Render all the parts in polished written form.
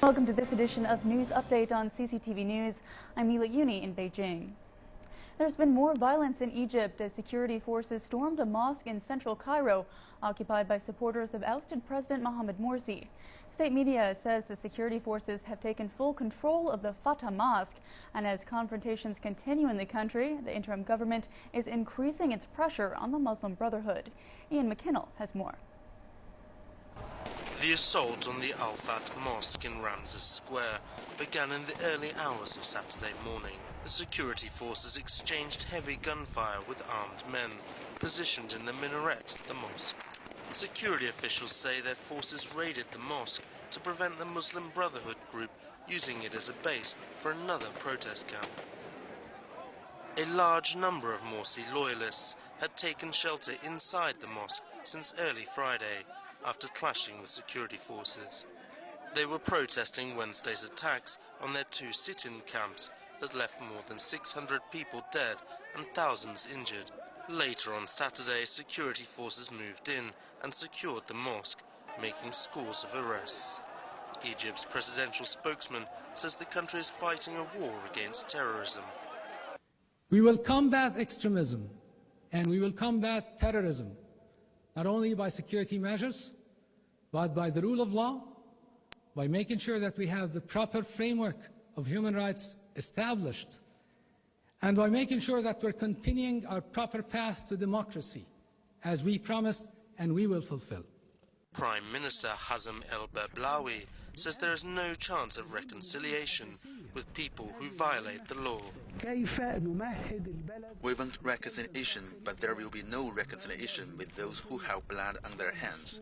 Welcome to this edition of News Update on CCTV News. I'm Mila Uni in Beijing. There's been more violence in Egypt as security forces stormed a mosque in central Cairo, occupied by supporters of ousted President Mohamed Morsi. State media says the security forces have taken full control of the Fatah Mosque, and as confrontations continue in the country, the interim government is increasing its pressure on the Muslim Brotherhood. Ian McKinnell has more. The assault on the Al-Fat Mosque in Ramses Square began in the early hours of Saturday morning. The security forces exchanged heavy gunfire with armed men positioned in the minaret of the mosque. Security officials say their forces raided the mosque to prevent the Muslim Brotherhood group using it as a base for another protest camp. A large number of Morsi loyalists had taken shelter inside the mosque since early Friday, after clashing with security forces. They were protesting Wednesday's attacks on their two sit-in camps that left more than 600 people dead and thousands injured. Later on Saturday, security forces moved in and secured the mosque, making scores of arrests. Egypt's presidential spokesman says the country is fighting a war against terrorism. We will combat extremism and we will combat terrorism, not only by security measures, but by the rule of law, by making sure that we have the proper framework of human rights established, and by making sure that we're continuing our proper path to democracy, as we promised and we will fulfill. Prime Minister Hazem el-Bablawi says there is no chance of reconciliation with people who violate the law. We want reconciliation, but there will be no reconciliation with those who have blood on their hands.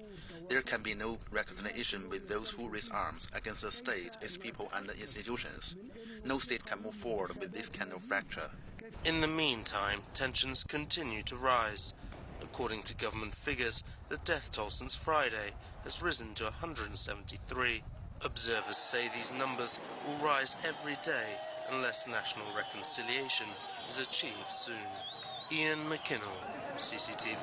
There can be no reconciliation with those who raise arms against the state, its people and institutions. No state can move forward with this kind of fracture. In the meantime, tensions continue to rise. According to government figures, the death toll since Friday has risen to 173. Observers say these numbers will rise every day unless national reconciliation is achieved soon. Ian McKinnell, CCTV.